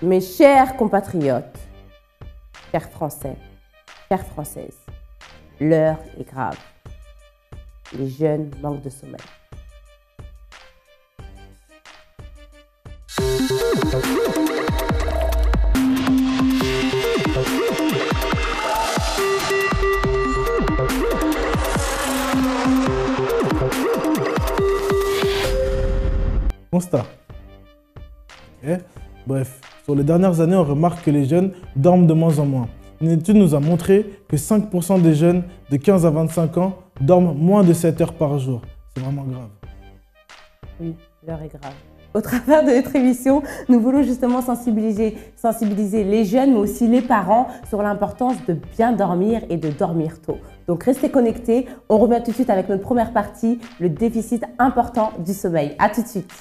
Mes chers compatriotes, chers Français, chères Françaises, l'heure est grave. Les jeunes manquent de sommeil. Constat. Okay. Bref, sur les dernières années, on remarque que les jeunes dorment de moins en moins. Une étude nous a montré que 5% des jeunes de 15 à 25 ans dorment moins de 7 heures par jour. C'est vraiment grave. Oui, l'heure est grave. Au travers de notre émission, nous voulons justement sensibiliser les jeunes, mais aussi les parents sur l'importance de bien dormir et de dormir tôt. Donc restez connectés. On revient tout de suite avec notre première partie, le déficit important du sommeil. À tout de suite.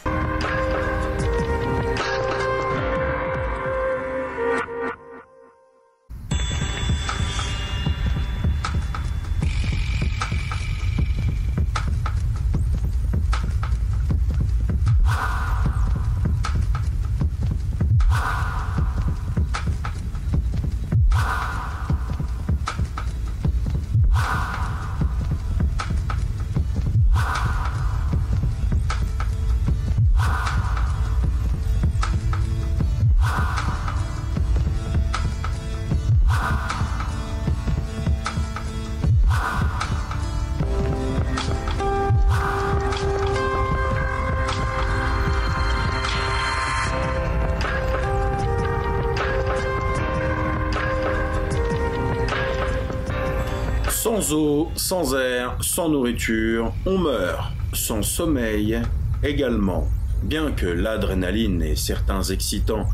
Sans eau, sans air, sans nourriture, on meurt. Sans sommeil également. Bien que l'adrénaline et certains excitants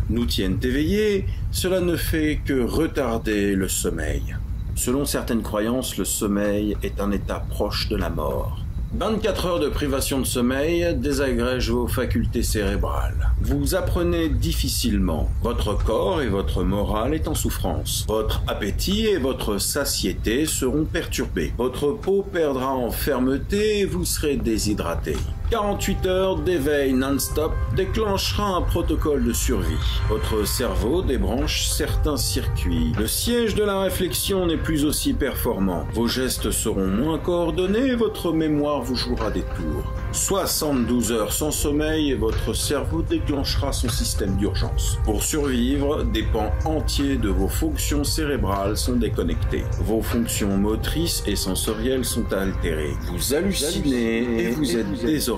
nous tiennent éveillés, cela ne fait que retarder le sommeil. Selon certaines croyances, le sommeil est un état proche de la mort. 24 heures de privation de sommeil désagrègent vos facultés cérébrales. Vous apprenez difficilement. Votre corps et votre morale est en souffrance. Votre appétit et votre satiété seront perturbés. Votre peau perdra en fermeté et vous serez déshydraté. 48 heures d'éveil non-stop déclenchera un protocole de survie. Votre cerveau débranche certains circuits. Le siège de la réflexion n'est plus aussi performant. Vos gestes seront moins coordonnés et votre mémoire vous jouera des tours. 72 heures sans sommeil et votre cerveau déclenchera son système d'urgence. Pour survivre, des pans entiers de vos fonctions cérébrales sont déconnectés. Vos fonctions motrices et sensorielles sont altérées. Vous hallucinez et vous êtes désorienté.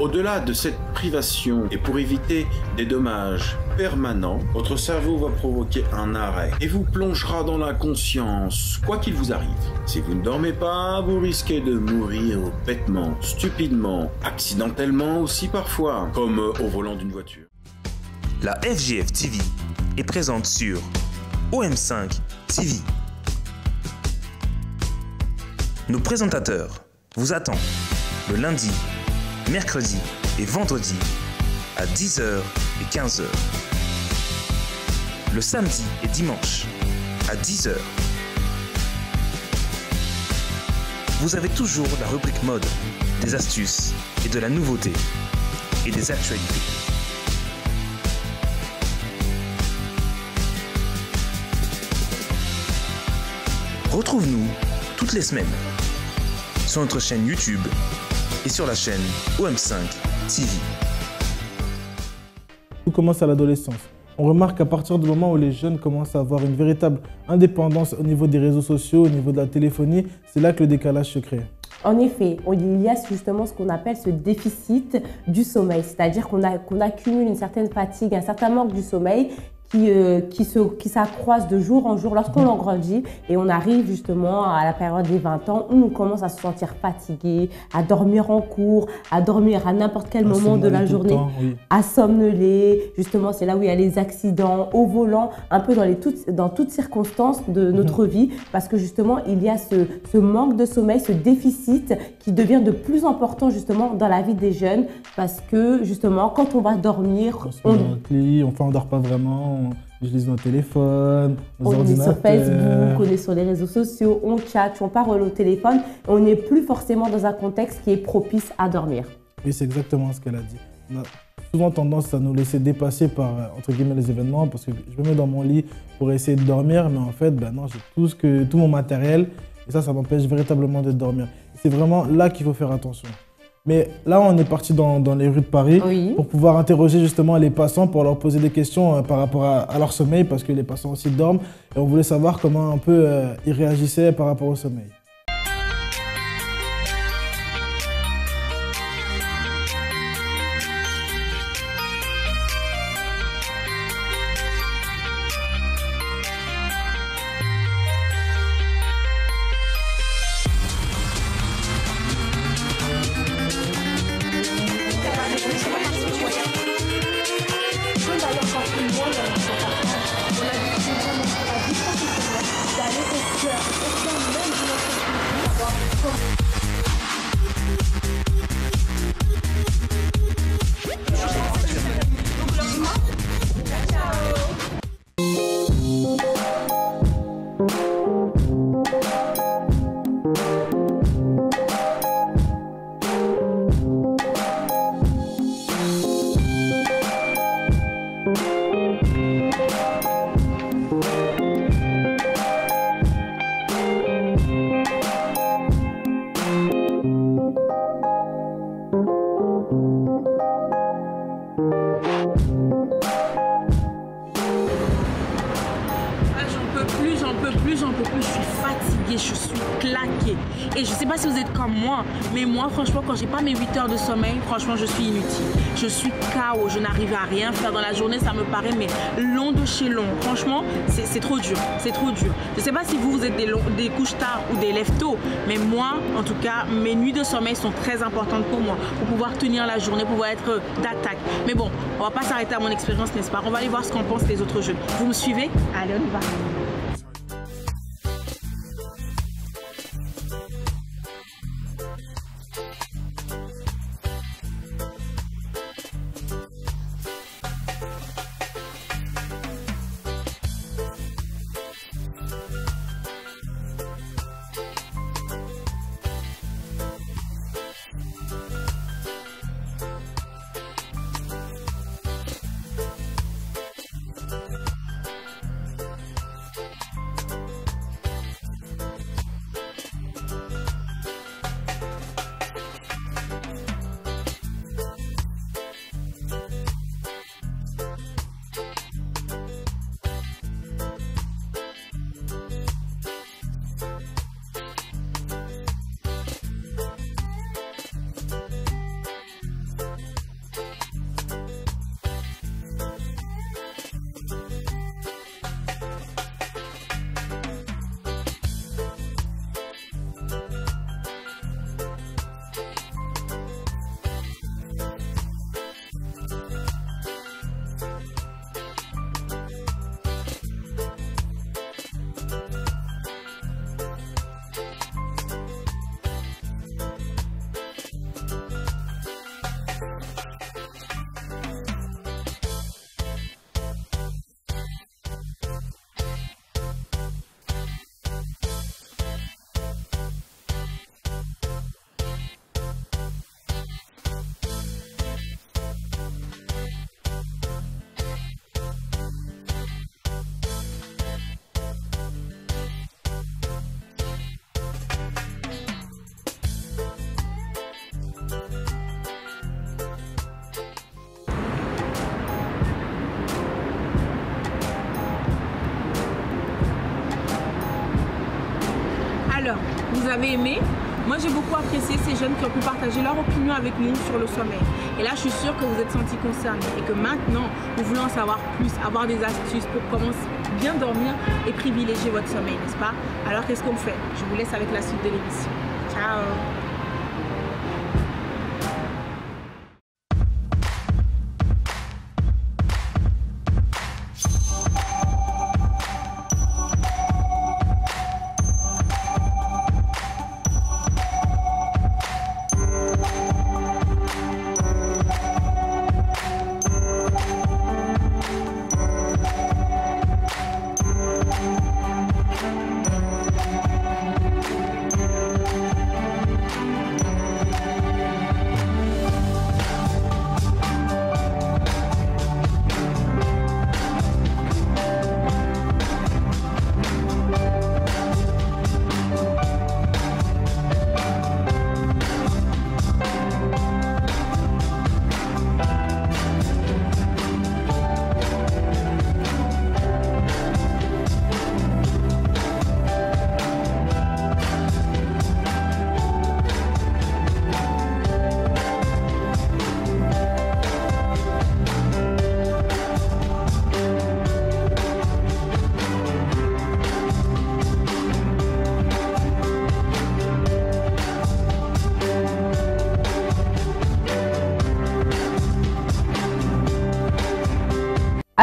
Au-delà de cette privation et pour éviter des dommages permanents, votre cerveau va provoquer un arrêt et vous plongera dans l'inconscience, quoi qu'il vous arrive. Si vous ne dormez pas, vous risquez de mourir bêtement, stupidement, accidentellement aussi parfois, comme au volant d'une voiture. La FGF TV est présente sur OM5 TV. Nos présentateurs vous attendent le lundi, mercredi et vendredi à 10h et 15h. Le samedi et dimanche à 10h. Vous avez toujours la rubrique mode, des astuces et de la nouveauté et des actualités. Retrouve-nous toutes les semaines sur notre chaîne YouTube et sur la chaîne OM5 TV. Tout commence à l'adolescence. On remarque qu'à partir du moment où les jeunes commencent à avoir une véritable indépendance au niveau des réseaux sociaux, au niveau de la téléphonie, c'est là que le décalage se crée. En effet, il y a justement ce qu'on appelle ce déficit du sommeil, c'est-à-dire qu'on accumule une certaine fatigue, un certain manque du sommeil qui s'accroissent de jour en jour lorsqu'on en grandit et on arrive justement à la période des 20 ans où on commence à se sentir fatigué, à dormir en cours, à dormir à n'importe quel moment de la journée, à somnoler. Justement, c'est là où il y a les accidents au volant, un peu dans toutes circonstances de notre vie, parce que justement, il y a ce manque de sommeil, ce déficit qui devient de plus important justement dans la vie des jeunes, parce que justement, quand on va dormir, on ne dort pas vraiment. On utilise nos téléphones, nos ordinateurs. On est sur Facebook, on est sur les réseaux sociaux, on chatte, on parle au téléphone. On n'est plus forcément dans un contexte qui est propice à dormir. Oui, c'est exactement ce qu'elle a dit. souvent tendance à nous laisser dépasser par, entre guillemets, les événements, parce que je me mets dans mon lit pour essayer de dormir, mais en fait, ben non, j'ai tout mon matériel, et ça m'empêche véritablement de dormir. C'est vraiment là qu'il faut faire attention. Mais là, on est parti dans les rues de Paris pour pouvoir interroger justement les passants, pour leur poser des questions par rapport à leur sommeil, parce que les passants aussi dorment, et on voulait savoir comment un peu ils réagissaient par rapport au sommeil. Je suis claquée. Et je sais pas si vous êtes comme moi, mais moi, franchement, quand j'ai pas mes 8 heures de sommeil, franchement, je suis inutile. Je suis KO, je n'arrive à rien faire dans la journée, ça me paraît mais long de chez long. Franchement, c'est trop dur, c'est trop dur. Je sais pas si vous êtes des couches tard ou des lève tôt, mais moi, en tout cas, mes nuits de sommeil sont très importantes pour moi, pour pouvoir tenir la journée, pour pouvoir être d'attaque. Mais bon, on va pas s'arrêter à mon expérience, n'est-ce pas? On va aller voir ce qu'en pensent les autres jeunes. Vous me suivez? Allez, on y va. Alors, vous avez aimé? Moi, j'ai beaucoup apprécié ces jeunes qui ont pu partager leur opinion avec nous sur le sommeil. Et là, je suis sûre que vous êtes sentis concernés et que maintenant, vous voulez en savoir plus, avoir des astuces pour comment bien dormir et privilégier votre sommeil, n'est-ce pas? Alors, qu'est-ce qu'on fait? Je vous laisse avec la suite de l'émission. Ciao!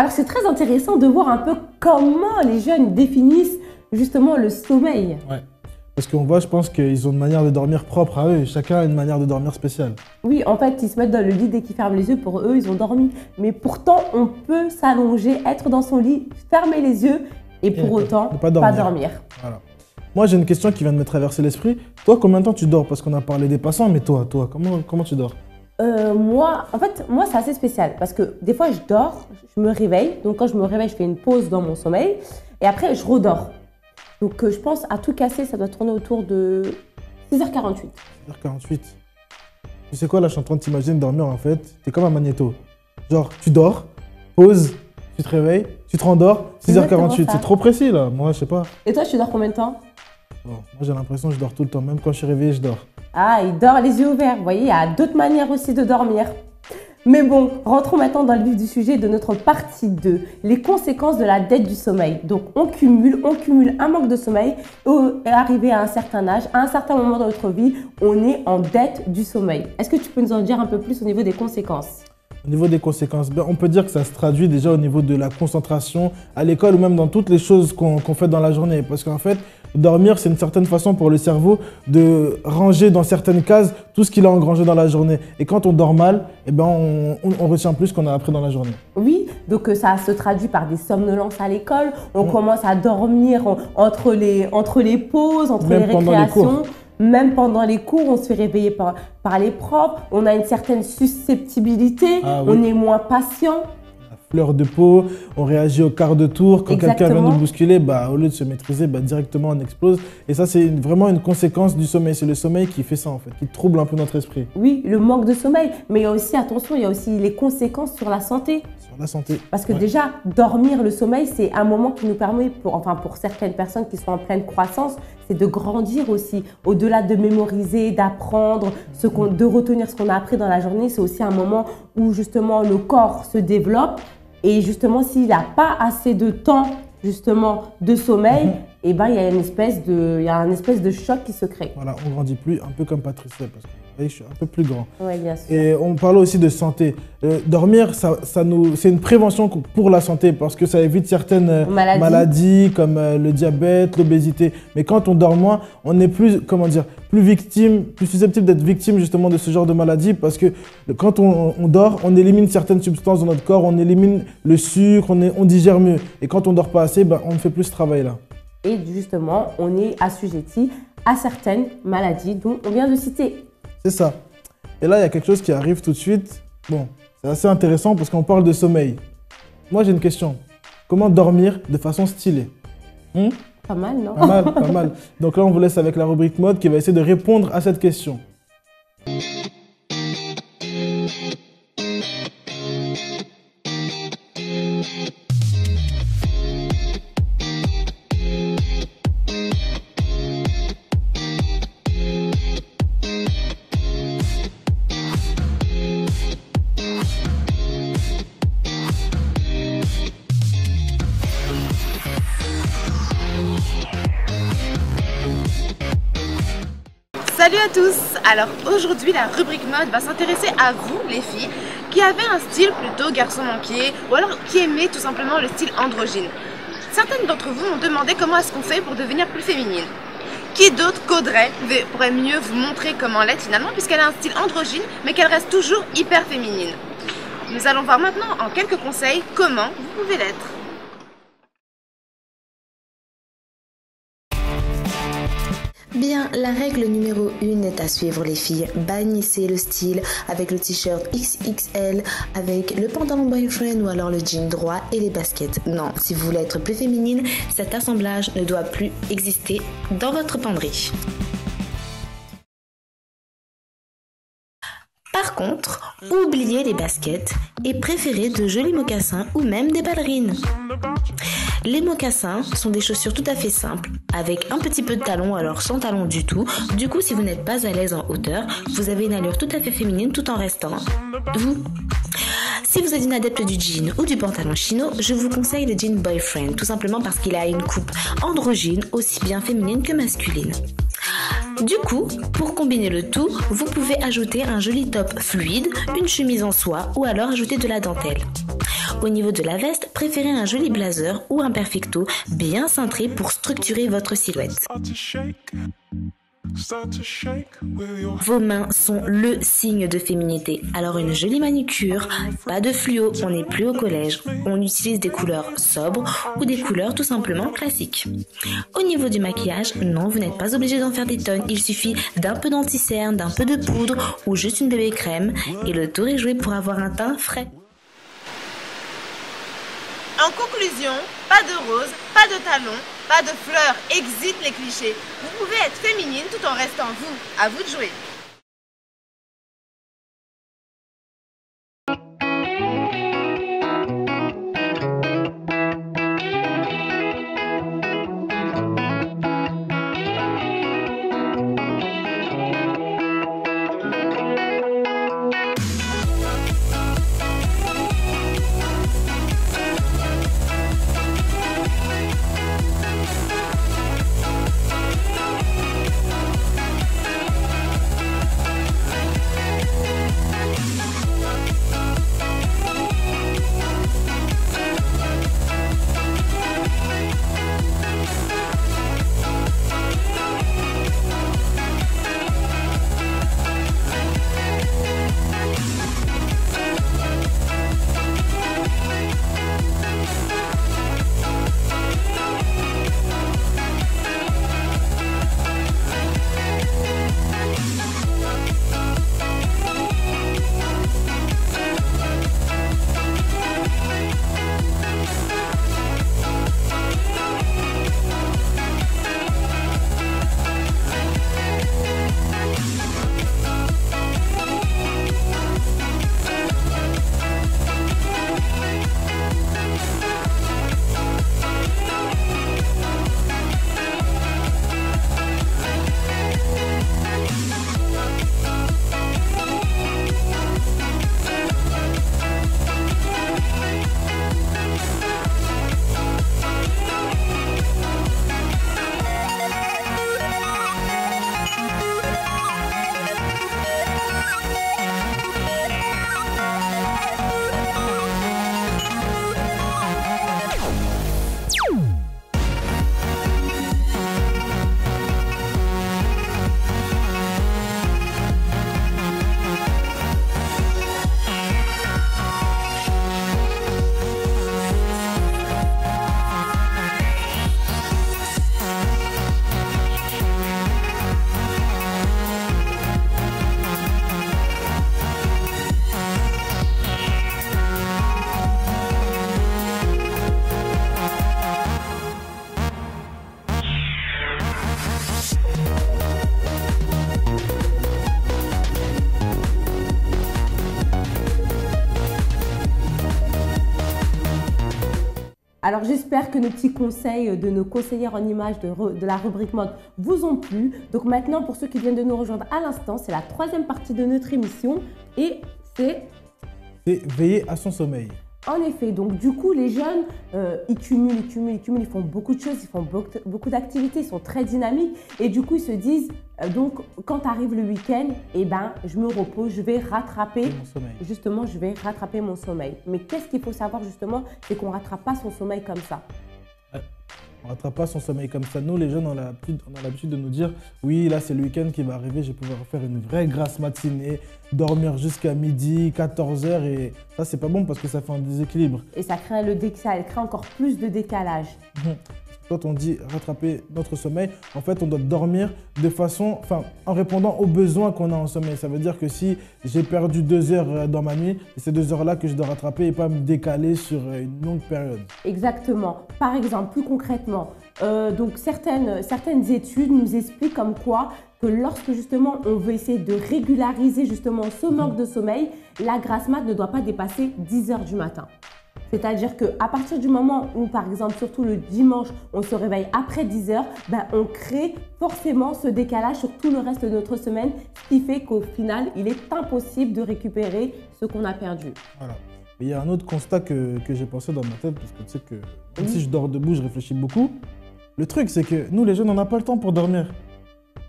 Alors c'est très intéressant de voir un peu comment les jeunes définissent justement le sommeil. Ouais. Parce qu'on voit, je pense qu'ils ont une manière de dormir propre à eux. Chacun a une manière de dormir spéciale. Oui, en fait, ils se mettent dans le lit dès qu'ils ferment les yeux. Pour eux, ils ont dormi. Mais pourtant, on peut s'allonger, être dans son lit, fermer les yeux et pour autant, ne pas dormir. Voilà. Moi, j'ai une question qui vient de me traverser l'esprit. Toi, combien de temps tu dors? Parce qu'on a parlé des passants, mais toi, comment tu dors? Moi, c'est assez spécial parce que des fois, je dors, je me réveille. Donc, quand je me réveille, je fais une pause dans mon sommeil et après, je redors. Donc, je pense à tout casser, ça doit tourner autour de 6h48. 6h48. Tu sais quoi, là, je suis en train de t'imaginer dormir, en fait. T'es comme un magnéto. Genre, tu dors, pause, tu te réveilles, tu te rendors, 6h48. C'est trop précis, là. Moi, je sais pas. Et toi, tu dors combien de temps? Bon, moi, j'ai l'impression que je dors tout le temps. Même quand je suis réveillé, je dors. Ah, il dort les yeux ouverts. Vous voyez, il y a d'autres manières aussi de dormir. Mais bon, rentrons maintenant dans le vif du sujet de notre partie 2, les conséquences de la dette du sommeil. Donc, on cumule un manque de sommeil et arrivé à un certain âge, à un certain moment dans notre vie, on est en dette du sommeil. Est-ce que tu peux nous en dire un peu plus au niveau des conséquences? Au niveau des conséquences, on peut dire que ça se traduit déjà au niveau de la concentration à l'école ou même dans toutes les choses qu'on fait dans la journée. Parce qu'en fait, dormir, c'est une certaine façon pour le cerveau de ranger dans certaines cases tout ce qu'il a engrangé dans la journée. Et quand on dort mal, on retient plus ce qu'on a appris dans la journée. Oui, donc ça se traduit par des somnolences à l'école. On commence à dormir entre les pauses, entre les récréations. Même pendant les cours, on se fait réveiller par les profs. On a une certaine susceptibilité. On est moins patient. Fleur de peau, on réagit au quart de tour. Quand quelqu'un vient nous bousculer, au lieu de se maîtriser, directement on explose. Et ça, c'est vraiment une conséquence du sommeil. C'est le sommeil qui fait ça, en fait, qui trouble un peu notre esprit. Oui, le manque de sommeil. Mais il y a aussi, attention, il y a aussi les conséquences sur la santé. Sur la santé. Parce que déjà, dormir, le sommeil, c'est un moment qui nous permet, pour certaines personnes qui sont en pleine croissance, c'est de grandir aussi. Au-delà de mémoriser, d'apprendre, de retenir ce qu'on a appris dans la journée, c'est aussi un moment où justement le corps se développe. Et justement, s'il n'a pas assez de temps justement de sommeil, il y a un espèce de choc qui se crée. Voilà, on grandit plus, un peu comme Patricia, parce que je suis un peu plus grand. Oui, bien sûr. Et on parle aussi de santé. Dormir, c'est une prévention pour la santé parce que ça évite certaines maladies comme le diabète, l'obésité. Mais quand on dort moins, on est plus susceptible d'être victime justement de ce genre de maladie parce que quand on dort, on élimine certaines substances dans notre corps, on élimine le sucre, on digère mieux. Et quand on dort pas assez, on ne fait plus ce travail-là. Et justement, on est assujetti à certaines maladies dont on vient de citer. C'est ça. Et là, il y a quelque chose qui arrive tout de suite. Bon, c'est assez intéressant parce qu'on parle de sommeil. Moi, j'ai une question. Comment dormir de façon stylée? Pas mal, non? Pas mal, pas mal. Donc là, on vous laisse avec la rubrique mode qui va essayer de répondre à cette question. Salut à tous! Alors aujourd'hui la rubrique mode va s'intéresser à vous les filles qui avez un style plutôt garçon manqué ou alors qui aimez tout simplement le style androgyne. Certaines d'entre vous m'ont demandé comment est-ce qu'on fait pour devenir plus féminine. Qui d'autre qu'Audrey pourrait mieux vous montrer comment l'être finalement puisqu'elle a un style androgyne mais qu'elle reste toujours hyper féminine. Nous allons voir maintenant en quelques conseils comment vous pouvez l'être. Bien, la règle numéro 1 est à suivre les filles. Bannissez le style avec le t-shirt XXL, avec le pantalon boyfriend ou alors le jean droit et les baskets. Non, si vous voulez être plus féminine, cet assemblage ne doit plus exister dans votre penderie. Par contre, oubliez les baskets et préférez de jolis mocassins ou même des ballerines. Les mocassins sont des chaussures tout à fait simples, avec un petit peu de talons, alors sans talons du tout. Du coup, si vous n'êtes pas à l'aise en hauteur, vous avez une allure tout à fait féminine tout en restant vous. Si vous êtes une adepte du jean ou du pantalon chino, je vous conseille le jean boyfriend, tout simplement parce qu'il a une coupe androgyne, aussi bien féminine que masculine. Du coup, pour combiner le tout, vous pouvez ajouter un joli top fluide, une chemise en soie ou alors ajouter de la dentelle. Au niveau de la veste, préférez un joli blazer ou un perfecto bien cintré pour structurer votre silhouette. Vos mains sont le signe de féminité, alors une jolie manucure, pas de fluo, on n'est plus au collège, on utilise des couleurs sobres ou des couleurs tout simplement classiques. Au niveau du maquillage, non, vous n'êtes pas obligé d'en faire des tonnes, il suffit d'un peu d'anti-cerne, d'un peu de poudre ou juste une bébé crème et le tour est joué pour avoir un teint frais. En conclusion, pas de rose, pas de talons, pas de fleurs, exit les clichés. Vous pouvez être féminine tout en restant vous. À vous de jouer. Alors j'espère que nos petits conseils de nos conseillères en images de la rubrique mode vous ont plu. Donc maintenant, pour ceux qui viennent de nous rejoindre à l'instant, c'est la troisième partie de notre émission et c'est veiller à son sommeil. En effet, donc du coup, les jeunes, ils cumulent, ils font beaucoup de choses, ils font beaucoup d'activités, ils sont très dynamiques et du coup, ils se disent, donc quand arrive le week-end, eh ben, je me repose, je vais rattraper mon sommeil. Justement, je vais rattraper mon sommeil. Mais qu'est-ce qu'il faut savoir justement, c'est qu'on ne rattrape pas son sommeil comme ça. On ne rattrape pas son sommeil comme ça. Nous, les jeunes, on a l'habitude de nous dire « Oui, là, c'est le week-end qui va arriver, je vais pouvoir faire une vraie grasse matinée, dormir jusqu'à midi, 14h. » Et ça, c'est pas bon parce que ça fait un déséquilibre. Et ça crée encore plus de décalage. Quand on dit rattraper notre sommeil, en fait, on doit dormir de façon, en répondant aux besoins qu'on a en sommeil. Ça veut dire que si j'ai perdu 2 heures dans ma nuit, c'est ces 2 heures-là que je dois rattraper et pas me décaler sur une longue période. Exactement. Par exemple, plus concrètement, donc certaines études nous expliquent comme quoi que lorsque justement on veut essayer de régulariser justement ce manque de sommeil, la grasse mat ne doit pas dépasser 10 heures du matin. C'est-à-dire qu'à partir du moment où, par exemple, surtout le dimanche, on se réveille après 10 heures, ben, on crée forcément ce décalage sur tout le reste de notre semaine, ce qui fait qu'au final, il est impossible de récupérer ce qu'on a perdu. Voilà. Mais il y a un autre constat que j'ai pensé dans ma tête, parce que tu sais que même si je dors debout, je réfléchis beaucoup. Le truc, c'est que nous, les jeunes, on n'a pas le temps pour dormir.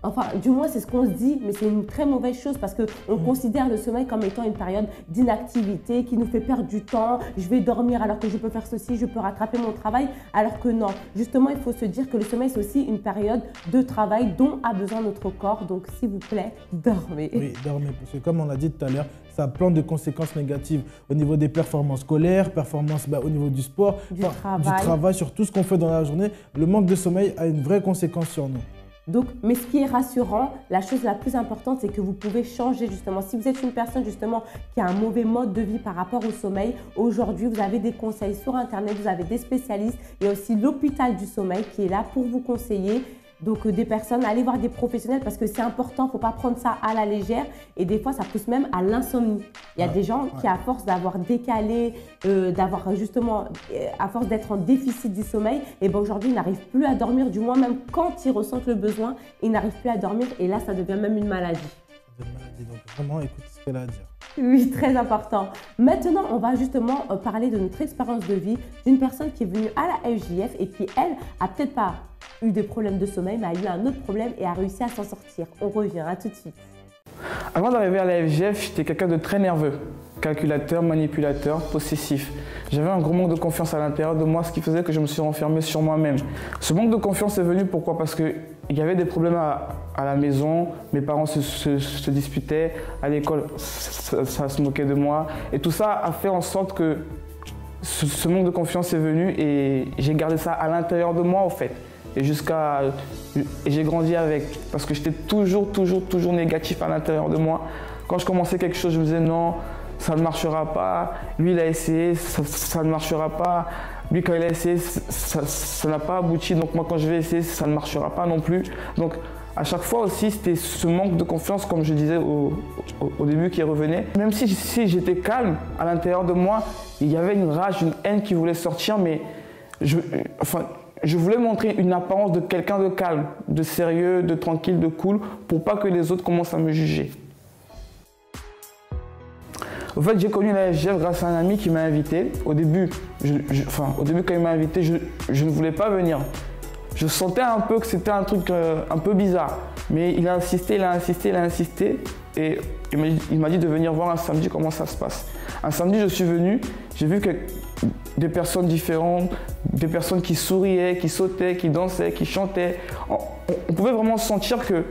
Enfin, du moins, c'est ce qu'on se dit, mais c'est une très mauvaise chose parce qu'on considère le sommeil comme étant une période d'inactivité qui nous fait perdre du temps. Je vais dormir alors que je peux faire ceci, je peux rattraper mon travail, alors que non. Justement, il faut se dire que le sommeil, c'est aussi une période de travail dont a besoin notre corps. Donc, s'il vous plaît, dormez. Oui, dormez, parce que comme on l'a dit tout à l'heure, ça a plein de conséquences négatives au niveau des performances scolaires, performances au niveau du sport, du travail, sur tout ce qu'on fait dans la journée. Le manque de sommeil a une vraie conséquence sur nous. Donc, mais ce qui est rassurant, la chose la plus importante, c'est que vous pouvez changer justement. Si vous êtes une personne justement qui a un mauvais mode de vie par rapport au sommeil, aujourd'hui, vous avez des conseils sur Internet, vous avez des spécialistes et aussi l'hôpital du sommeil qui est là pour vous conseiller. Donc, des personnes, allez voir des professionnels parce que c'est important, il ne faut pas prendre ça à la légère. Et des fois, ça pousse même à l'insomnie. Il y a des gens qui, à force d'avoir décalé, d'avoir justement, à force d'être en déficit du sommeil, et ben aujourd'hui, ils n'arrivent plus à dormir. Du moins, même quand ils ressentent le besoin, ils n'arrivent plus à dormir. Et là, ça devient même une maladie. Ça devient une maladie, donc vraiment, écoute ce qu'elle a à dire. Oui, très important. Maintenant, on va justement parler de notre expérience de vie d'une personne qui est venue à la FJF et qui, elle, a peut-être pas eu des problèmes de sommeil, mais a eu un autre problème et a réussi à s'en sortir. On revient, à tout de suite. Avant d'arriver à la FJF, j'étais quelqu'un de très nerveux, calculateur, manipulateur, possessif. J'avais un gros manque de confiance à l'intérieur de moi, ce qui faisait que je me suis renfermé sur moi-même. Ce manque de confiance est venu pourquoi? Parce qu'il y avait des problèmes à la maison, mes parents se disputaient, à l'école ça se moquait de moi. Et tout ça a fait en sorte que ce manque de confiance est venu et j'ai gardé ça à l'intérieur de moi en fait. Et j'ai grandi avec, parce que j'étais toujours négatif à l'intérieur de moi. Quand je commençais quelque chose, je me disais non, ça ne marchera pas. Lui, il a essayé, ça ne marchera pas. Lui, quand il a essayé, ça n'a pas abouti. Donc moi, quand je vais essayer, ça ne marchera pas non plus. Donc à chaque fois aussi, c'était ce manque de confiance, comme je disais au début, qui revenait. Même si j'étais calme à l'intérieur de moi, il y avait une rage, une haine qui voulait sortir, mais je voulais montrer une apparence de quelqu'un de calme, de sérieux, de tranquille, de cool, pour pas que les autres commencent à me juger. En fait, j'ai connu la FJF grâce à un ami qui m'a invité. Au début, quand il m'a invité, je ne voulais pas venir. Je sentais un peu que c'était un truc un peu bizarre. Mais il a insisté. Et il m'a dit de venir voir un samedi comment ça se passe. Un samedi, je suis venu, j'ai vu que des personnes différentes, des personnes qui souriaient, qui sautaient, qui dansaient, qui chantaient. On pouvait vraiment sentir que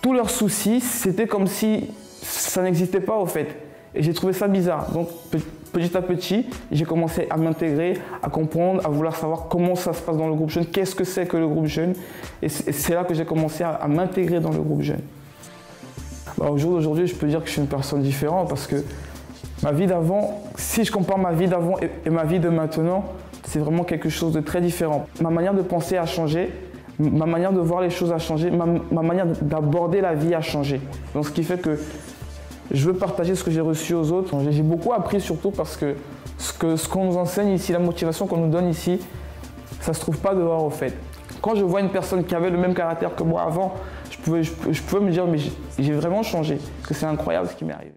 tous leurs soucis, c'était comme si ça n'existait pas au fait. Et j'ai trouvé ça bizarre. Donc petit à petit, j'ai commencé à m'intégrer, à comprendre, à vouloir savoir comment ça se passe dans le groupe jeune, qu'est-ce que c'est que le groupe jeune. Et c'est là que j'ai commencé à m'intégrer dans le groupe jeune. Au jour d'aujourd'hui, je peux dire que je suis une personne différente parce que ma vie d'avant, si je compare ma vie d'avant et ma vie de maintenant, c'est vraiment quelque chose de très différent. Ma manière de penser a changé, ma manière de voir les choses a changé, ma manière d'aborder la vie a changé. Donc ce qui fait que je veux partager ce que j'ai reçu aux autres. J'ai beaucoup appris surtout parce que ce qu'on nous enseigne ici, la motivation qu'on nous donne ici, ça ne se trouve pas dehors au fait. Quand je vois une personne qui avait le même caractère que moi avant, je pouvais me dire mais j'ai vraiment changé, que c'est incroyable ce qui m'est arrivé.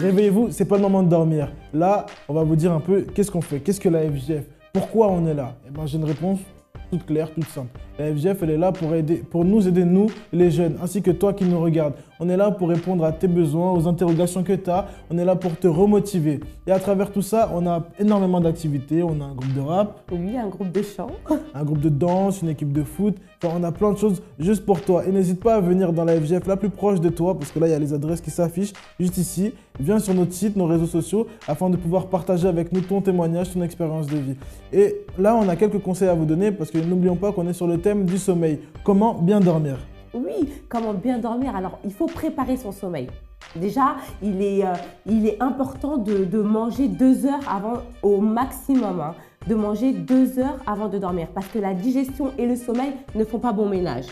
réveillez-vous, c'est pas le moment de dormir. Là, on va vous dire un peu qu'est-ce qu'on fait, qu'est-ce que la FGF, pourquoi on est là. Eh ben, j'ai une réponse toute claire, toute simple. La FGF, elle est là pour nous aider, nous, les jeunes, ainsi que toi qui nous regardes. On est là pour répondre à tes besoins, aux interrogations que tu as. On est là pour te remotiver. Et à travers tout ça, on a énormément d'activités. On a un groupe de rap. Oui, un groupe de chant. Un groupe de danse, une équipe de foot. Enfin, on a plein de choses juste pour toi. Et n'hésite pas à venir dans la FGF la plus proche de toi, parce que là, il y a les adresses qui s'affichent juste ici. Viens sur notre site, nos réseaux sociaux, afin de pouvoir partager avec nous ton témoignage, ton expérience de vie. Et là, on a quelques conseils à vous donner, parce que n'oublions pas qu'on est sur le thème du sommeil. Comment bien dormir? Oui, comment bien dormir? Alors, il faut préparer son sommeil. Déjà, il est important de manger 2 heures avant au maximum, hein, de manger 2 heures avant de dormir parce que la digestion et le sommeil ne font pas bon ménage.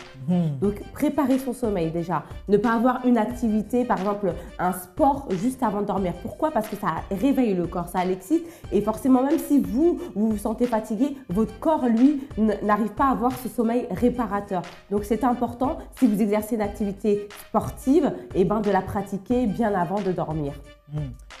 Donc, préparer son sommeil déjà. Ne pas avoir une activité, par exemple un sport juste avant de dormir. Pourquoi? Parce que ça réveille le corps, ça l'excite et forcément, même si vous vous sentez fatigué, votre corps, lui, n'arrive pas à avoir ce sommeil réparateur. Donc, c'est important, si vous exercez une activité sportive, eh ben, de la pratiquer bien avant de dormir.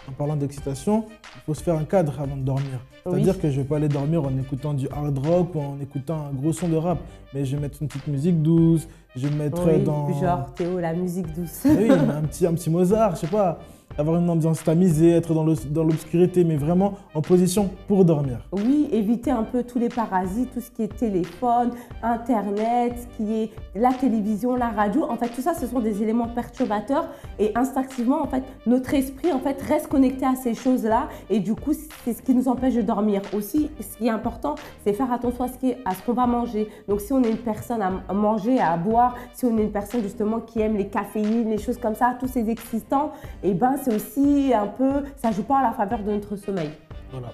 En parlant d'excitation, il faut se faire un cadre avant de dormir. C'est-à-dire que je ne vais pas aller dormir en écoutant du hard rock ou en écoutant un gros son de rap. Mais je vais mettre une petite musique douce, je vais mettre dans... genre Théo, la musique douce. Oui, un petit Mozart, je sais pas. Avoir une ambiance tamisée, être dans l'obscurité, mais vraiment en position pour dormir. Oui, éviter un peu tous les parasites, tout ce qui est téléphone, internet, ce qui est la télévision, la radio. En fait, tout ça, ce sont des éléments perturbateurs et instinctivement, en fait, notre esprit, en fait, reste connecté à ces choses-là et du coup, c'est ce qui nous empêche de dormir. Aussi, ce qui est important, c'est faire attention à ce qu'on va manger. Donc, si on est une personne à manger, à boire, si on est une personne justement qui aime les caféines, les choses comme ça, tous ces excitants, et ben c'est aussi un peu, ça joue pas à la faveur de notre sommeil. Voilà.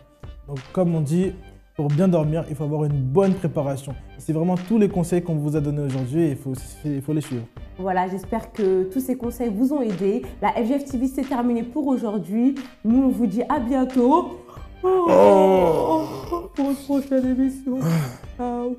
Donc, comme on dit, pour bien dormir, il faut avoir une bonne préparation. C'est vraiment tous les conseils qu'on vous a donnés aujourd'hui et il faut les suivre. Voilà, j'espère que tous ces conseils vous ont aidé. La FGF TV, c'est terminé pour aujourd'hui. Nous, on vous dit à bientôt pour une prochaine émission. Ciao.